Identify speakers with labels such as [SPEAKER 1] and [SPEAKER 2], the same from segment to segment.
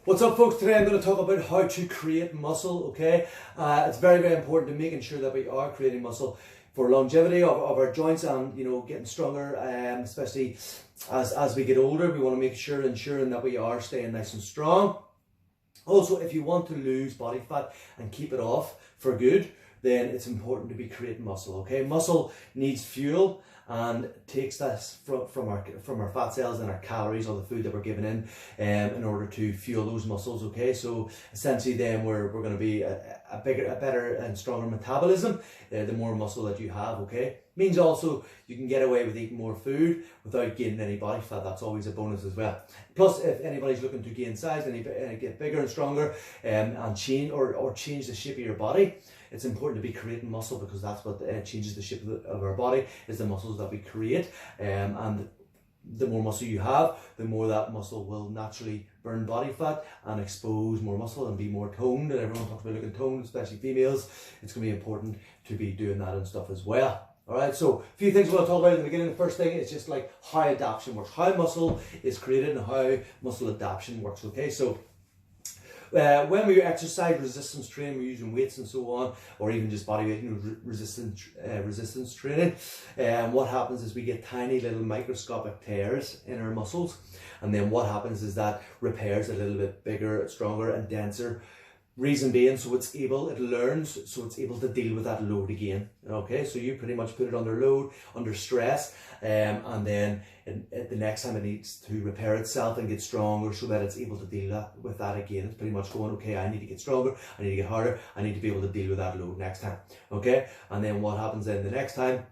[SPEAKER 1] What's up, folks? Today I'm going to talk about how to create muscle, okay? It's very, very important to making sure that we are creating muscle for longevity of our joints and, getting stronger, especially as we get older. We want to make sure, ensuring that we are staying nice and strong. Also, if you want to lose body fat and keep it off for good, then it's important to be creating muscle, okay? Muscle needs fuel and takes this from our fat cells and our calories, all the food that we're giving in order to fuel those muscles, okay? So essentially then we're going to be a better and stronger metabolism the more muscle that you have, okay? Means also you can get away with eating more food without gaining any body fat. That's always a bonus as well. Plus, if anybody's looking to gain size and get bigger and stronger and change or change the shape of your body, it's important to be creating muscle, because that's what changes the shape of our body, is the muscles that we create. And the more muscle you have, the more that muscle will naturally burn body fat and expose more muscle and be more toned. And everyone talks about looking toned, especially females. It's going to be important to be doing that and stuff as well. Alright, so a few things I want to talk about in the beginning. The first thing is just like how adaptation works, how muscle is created and how muscle adaptation works, okay? So when we exercise resistance training, we're using weights and so on, or even just body weight, resistance training. What happens is we get tiny little microscopic tears in our muscles, and then what happens is that repairs a little bit bigger, stronger, and denser. Reason being, so it learns, so it's able to deal with that load again. Okay, so you pretty much put it under load, under stress, and then the next time it needs to repair itself and get stronger so that it's able to deal with that again. It's pretty much going, okay, I need to get stronger, I need to get harder, I need to be able to deal with that load next time. Okay, and then what happens then the next time?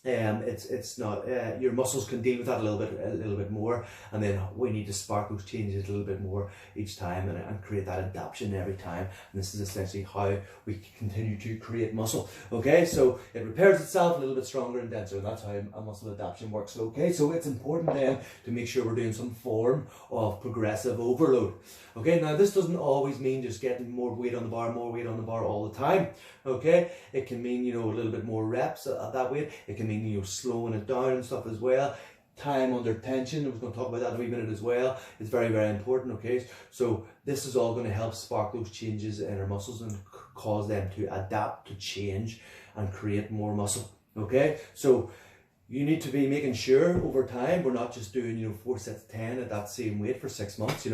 [SPEAKER 1] It's not your muscles can deal with that a little bit more, and then we need to spark those changes a little bit more each time and create that adaptation every time. And this is essentially how we continue to create muscle. Okay, so it repairs itself a little bit stronger and denser. That's how a muscle adaptation works. Okay, so it's important then to make sure we're doing some form of progressive overload. Okay, now this doesn't always mean just getting more weight on the bar all the time. Okay, it can mean a little bit more reps at that weight. It can mean slowing it down and stuff as well. Time under tension, I was going to talk about that in a wee minute as well. It's very, very important. Okay, so this is all going to help spark those changes in our muscles and cause them to adapt, to change, and create more muscle. Okay, so you need to be making sure over time we're not just doing 4 sets of 10 at that same weight for 6 months,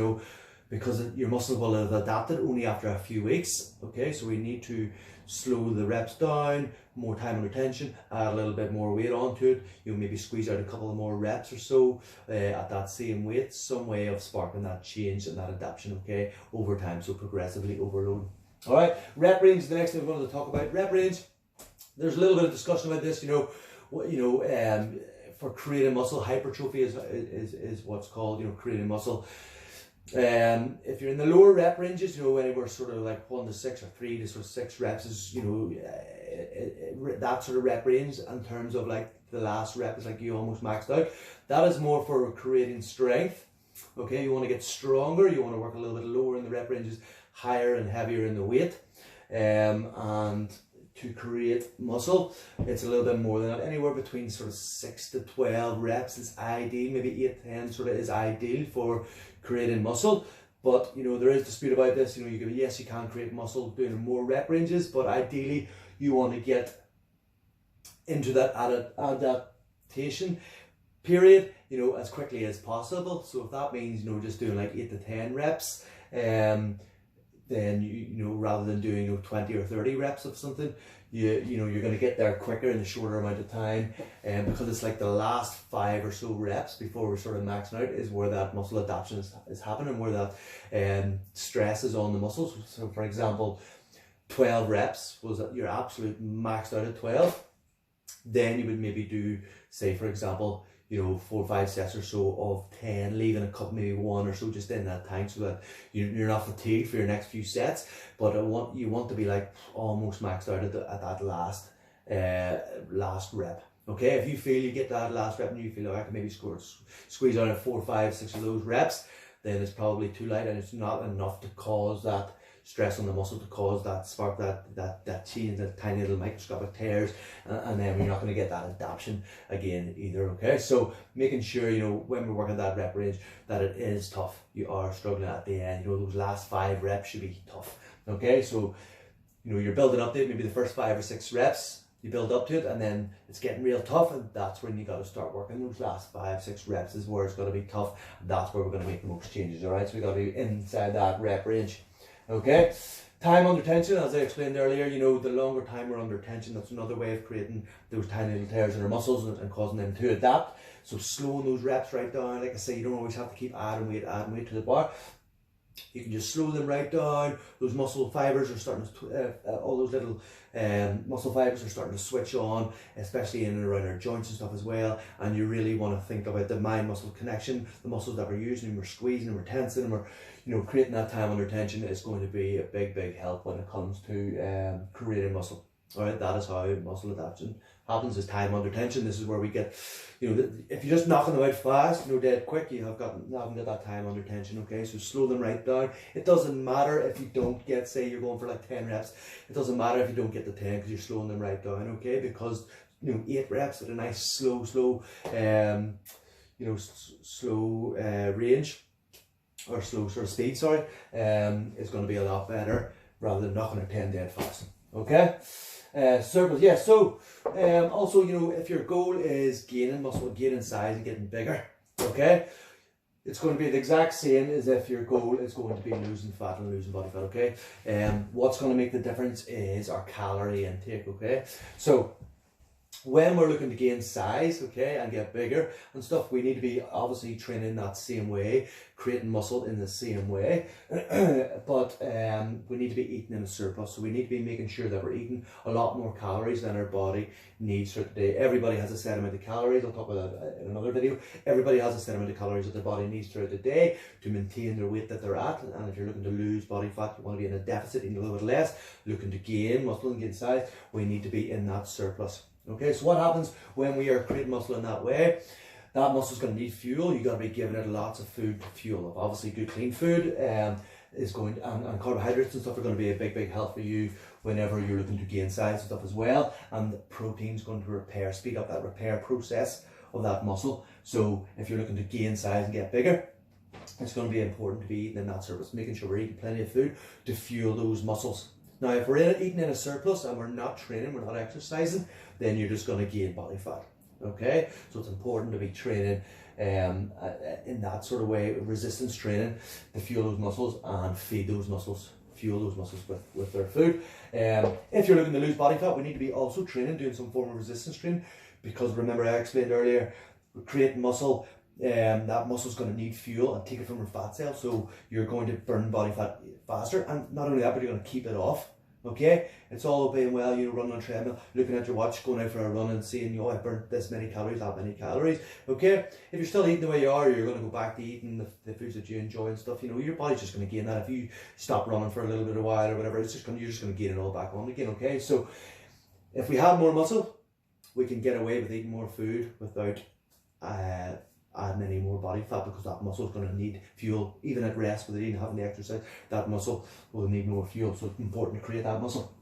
[SPEAKER 1] because your muscle will have adapted only after a few weeks. Okay, so we need to slow the reps down, more time under tension, add a little bit more weight onto it. Maybe squeeze out a couple of more reps or so at that same weight. Some way of sparking that change and that adaptation, okay, over time, so progressively overload. All right, rep range is the next thing we're going to talk about. Rep range, there's a little bit of discussion about this, for creating muscle. Hypertrophy is what's called, creating muscle. If you're in the lower rep ranges, anywhere sort of like 1 to 6 or 3 to sort of 6 reps is, that sort of rep range. In terms of like the last rep is like you almost maxed out. That is more for creating strength. Okay, you want to get stronger. You want to work a little bit lower in the rep ranges, higher and heavier in the weight, and to create muscle, it's a little bit more than that. Anywhere between sort of 6 to 12 reps is ideal. Maybe 8 to 10 sort of is ideal for creating muscle. But there is dispute about this. Yes, you can create muscle doing more rep ranges, but ideally you want to get into that adaptation period as quickly as possible. So if that means just doing like 8 to 10 reps, then rather than doing 20 or 30 reps of something, you're going to get there quicker in a shorter amount of time, because it's like the last 5 or so reps before we're sort of maxing out is where that muscle adaptation is happening, where that stress is on the muscles. So for example, 12 reps was that your absolute maxed out at 12. Then you would maybe do, say for example, 4 or 5 sets or so of 10, leaving a couple, maybe 1 or so just in that tank, so that you're not fatigued for your next few sets. But you want to be like almost maxed out at that last rep. Okay, if you feel you get that last rep and you feel like I can maybe squeeze out 4, 5, 6 of those reps, then it's probably too light and it's not enough to cause that stress on the muscle to cause that spark, that change, that tiny little microscopic tears, and then you're not going to get that adaption again either. Okay, so making sure, you know, when we're working that rep range, that it is tough. You are struggling at the end. You know, those last 5 reps should be tough. Okay, so you know, you're building up to it. Maybe the first 5 or 6 reps, you build up to it, and then it's getting real tough, and that's when you got to start working. Those last 5, 6 reps is where it's going to be tough, and that's where we're going to make the most changes. All right, so we got to be inside that rep range. Okay, time under tension, as I explained earlier, you know, the longer time we're under tension, that's another way of creating those tiny little tears in our muscles and causing them to adapt. So slowing those reps right down. Like I say, you don't always have to keep adding weight to the bar. You can just slow them right down. Those muscle fibers are starting to, all those little muscle fibers are starting to switch on, especially in and around our joints and stuff as well. And you really want to think about the mind-muscle connection. The muscles that we're using, we're squeezing and we're tensing and we're, you know, creating that time under tension is going to be a big help when it comes to creating muscle. All right, that is how muscle adaptation happens, is time under tension. This is where we get, you know, if you're just knocking them out fast, you know, dead quick, you haven't got that time under tension. Okay, so slow them right down. It doesn't matter if you don't get, say you're going for like 10 reps, it doesn't matter if you don't get the 10 because you're slowing them right down. Okay, because, you know, 8 reps at a nice slow range, or slow sort of speed, sorry, is going to be a lot better rather than knocking out 10 dead fast. Okay. Circles, yeah. So also, you know, if your goal is gaining muscle, gaining size and getting bigger, okay, it's going to be the exact same as if your goal is going to be losing fat and losing body fat. Okay, what's going to make the difference is our calorie intake. Okay, so when we're looking to gain size, okay, and get bigger and stuff, we need to be obviously training that same way, creating muscle in the same way, but we need to be eating in a surplus. So we need to be making sure that we're eating a lot more calories than our body needs for the day. Everybody has a set amount of calories. I'll talk about that in another video. Everybody has a set amount of calories that their body needs throughout the day to maintain their weight that they're at. And if you're looking to lose body fat, you want to be in a deficit, eating a little bit less. Looking to gain muscle and gain size, we need to be in that surplus. Okay, so what happens when we are creating muscle in that way? That muscle is going to need fuel. You've got to be giving it lots of food to fuel it. Obviously, good clean food is going to, and carbohydrates and stuff are going to be a big help for you whenever you're looking to gain size and stuff as well. And protein is going to speed up that repair process of that muscle. So if you're looking to gain size and get bigger, it's going to be important to be eating in that surplus, making sure we're eating plenty of food to fuel those muscles. Now, if we're eating in a surplus and we're not training, we're not exercising, then you're just going to gain body fat. Okay, so it's important to be training in that sort of way, resistance training, to fuel those muscles and feed those muscles, fuel those muscles with their food. If you're looking to lose body fat, we need to be also training, doing some form of resistance training, because remember I explained earlier, creating muscle, that muscle is going to need fuel and take it from your fat cells, so you're going to burn body fat faster, and not only that, but you're going to keep it off. Okay, it's all being well, you know, running on a treadmill, looking at your watch, going out for a run and seeing, you know, I burnt this many calories, that many calories. Okay, if you're still eating the way you are, you're going to go back to eating the foods that you enjoy and stuff. You know, your body's just going to gain that. If you stop running for a little bit of a while or whatever, you're just going to gain it all back on again. Okay, so if we have more muscle, we can get away with eating more food without adding any more body fat, because that muscle is going to need fuel. Even at rest, without even having the exercise, that muscle will need more fuel, so it's important to create that muscle.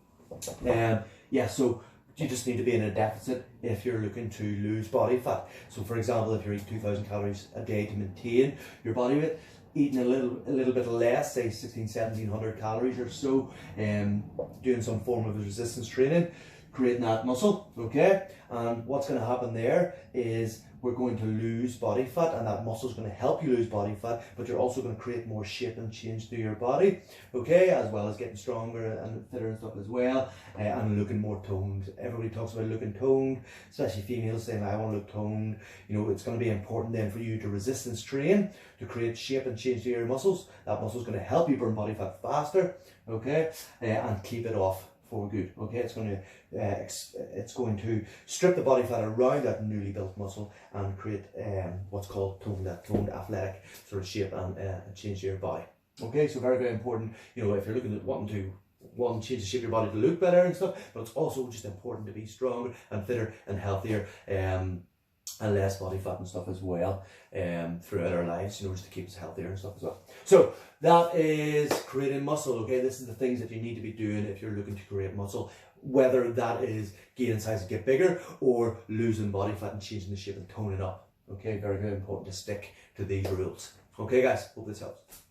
[SPEAKER 1] Yeah, so you just need to be in a deficit if you're looking to lose body fat. So for example, if you're eating 2,000 calories a day to maintain your body weight, eating a little bit less, say 1,700 calories or so, doing some form of resistance training, creating that muscle. Okay, and what's going to happen there is we're going to lose body fat, and that muscle is going to help you lose body fat, but you're also going to create more shape and change to your body, okay, as well as getting stronger and fitter and stuff as well, and looking more toned. Everybody talks about looking toned, especially females saying, I want to look toned. You know, it's going to be important then for you to resistance train to create shape and change to your muscles. That muscle is going to help you burn body fat faster, okay, and keep it off for good. Okay, it's going to strip the body fat around that newly built muscle and create what's called toned athletic sort of shape and change your body. Okay, so very important. You know, if you're looking at wanting to change the shape of your body to look better and stuff, but it's also just important to be stronger and fitter and healthier. and less body fat and stuff as well throughout our lives, just to keep us healthier and stuff as well. So that is creating muscle, okay? This is the things that you need to be doing if you're looking to create muscle, whether that is gaining size and get bigger or losing body fat and changing the shape and toning up, okay? Very, very important to stick to these rules. Okay guys, hope this helps.